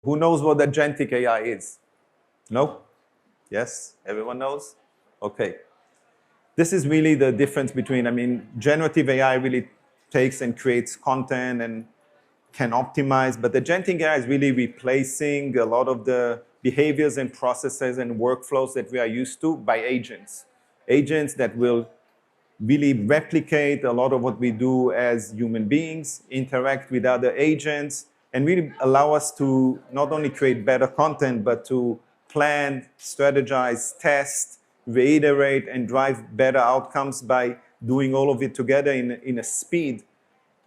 Who knows what agentic AI is? No? Yes? Everyone knows? Okay. This is really the difference between, generative AI really takes and creates content and can optimize, but agentic AI is really replacing a lot of the behaviors and processes and workflows that we are used to by agents. Agents that will really replicate a lot of what we do as human beings, interact with other agents, and really allow us to not only create better content, but to plan, strategize, test, reiterate, and drive better outcomes by doing all of it together in a speed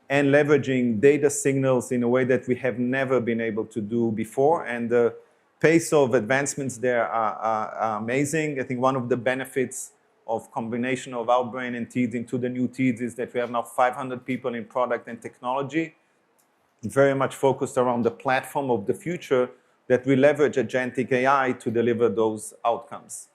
and leveraging data signals in a way that we have never been able to do before. And the pace of advancements there are amazing. I think one of the benefits of combination of Outbrain and Teads into the new Teads is that we have now 500 people in product and technology, very much focused around the platform of the future that we leverage agentic AI to deliver those outcomes.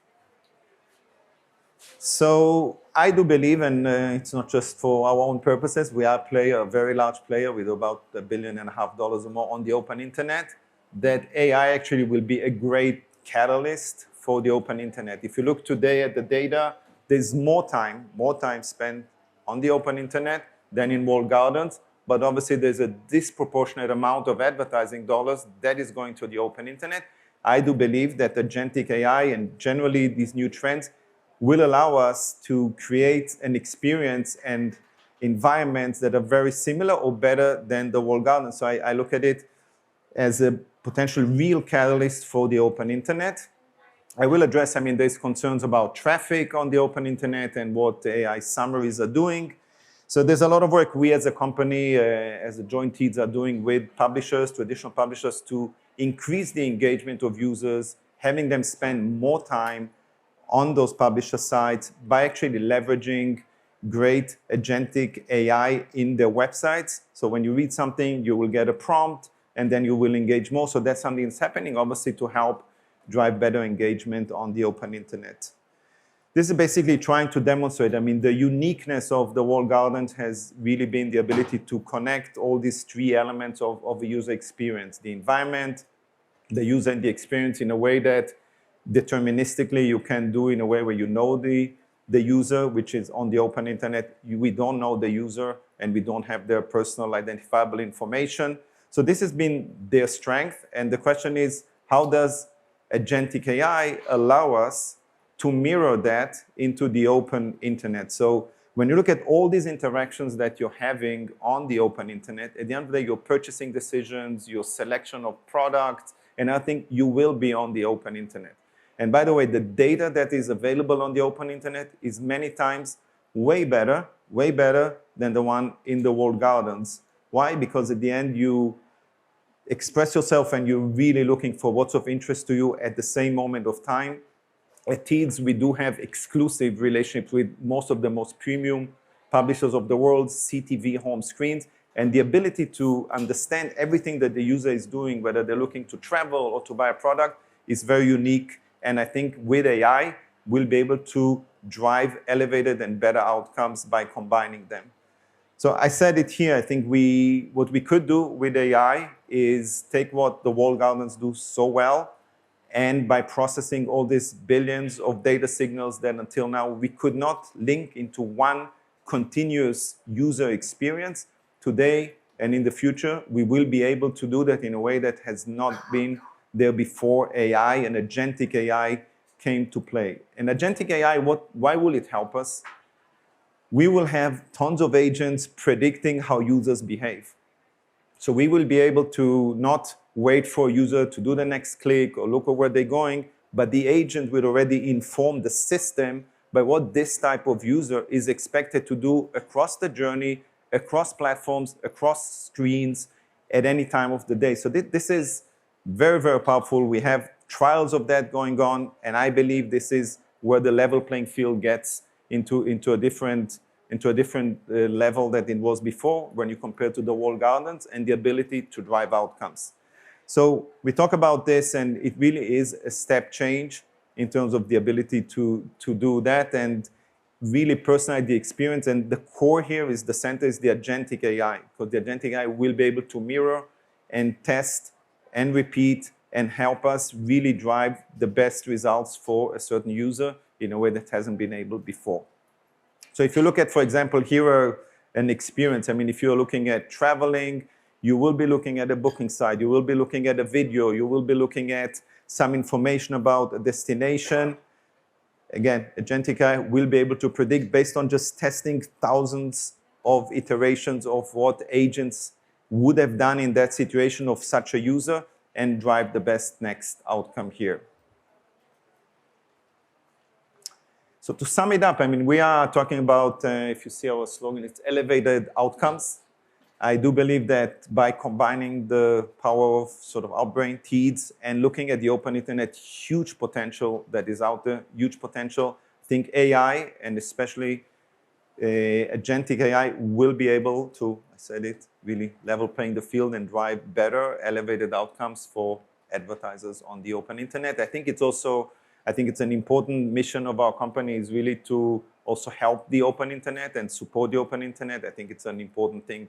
So I do believe, and it's not just for our own purposes, we are a very large player with about $1.5 billion or more on the open internet, that AI actually will be a great catalyst for the open internet. If you look today at the data, there's more time spent on the open internet than in walled gardens, but obviously there's a disproportionate amount of advertising dollars that is going to the open internet. I do believe that agentic AI and generally these new trends will allow us to create an experience and environments that are very similar or better than the walled garden. So I look at it as a potential real catalyst for the open internet. I will address, there's concerns about traffic on the open internet and what the AI summaries are doing. So there's a lot of work we as a company, as a joint Teads are doing with publishers, traditional publishers, to increase the engagement of users, having them spend more time on those publisher sites by actually leveraging great agentic AI in their websites. So when you read something, you will get a prompt, and then you will engage more. So that's something that's happening, obviously, to help drive better engagement on the open internet. This is basically trying to demonstrate, the uniqueness of the walled gardens has really been the ability to connect all these three elements of a user experience: the environment, the user, and the experience in a way that deterministically you can do in a way where you know the user, which is on the open internet. We don't know the user and we don't have their personal identifiable information. So this has been their strength. And the question is, how does agentic AI allow us to mirror that into the open internet? So when you look at all these interactions that you're having on the open internet, at the end of the day, your purchasing decisions, your selection of products, and I think you will be on the open internet. And by the way, the data that is available on the open internet is many times way better than the one in the walled gardens. Why? Because at the end, you express yourself and you're really looking for what's of interest to you at the same moment of time. At Teads, we do have exclusive relationships with most of the most premium publishers of the world, CTV home screens, and the ability to understand everything that the user is doing, whether they're looking to travel or to buy a product, is very unique. And I think with AI, we'll be able to drive elevated and better outcomes by combining them. So I said it here, I think what we could do with AI is take what the walled gardens do so well, and by processing all these billions of data signals that until now we could not link into one continuous user experience, today and in the future, we will be able to do that in a way that has not been there before AI and agentic AI came to play. And agentic AI, why will it help us? We will have tons of agents predicting how users behave. So we will be able to not wait for a user to do the next click or look at where they're going, but the agent will already inform the system by what this type of user is expected to do across the journey, across platforms, across screens, at any time of the day. So this is very, very powerful. We have trials of that going on, and I believe this is where the level playing field gets into a different level than it was before when you compare to the walled gardens and the ability to drive outcomes. So we talk about this, and it really is a step change in terms of the ability to do that and really personalize the experience. And the core here is the center is the agentic AI, because the agentic AI will be able to mirror and test and repeat and help us really drive the best results for a certain user in a way that hasn't been able before. So if you look at, for example, here an experience, I mean, if you're looking at traveling, you will be looking at a booking site, you will be looking at a video, you will be looking at some information about a destination. Again, Agentic AI will be able to predict based on just testing thousands of iterations of what agents would have done in that situation of such a user and drive the best next outcome here. So to sum it up, I mean, we are talking about, if you see our slogan, it's elevated outcomes. I do believe that by combining the power of sort of our brain teeds and looking at the open internet, huge potential that is out there, huge potential. I think AI and especially Agentic AI will be able to, I said it, really level playing the field and drive better elevated outcomes for advertisers on the open internet. I think it's an important mission of our company is really to also help the open internet and support the open internet. I think it's an important thing,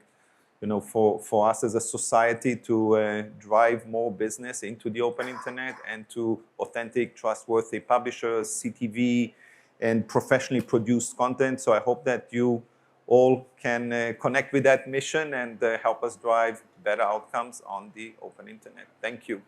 you know, for us as a society to drive more business into the open internet and to authentic, trustworthy publishers, CTV, and professionally produced content. So I hope that you all can connect with that mission and help us drive better outcomes on the open internet. Thank you.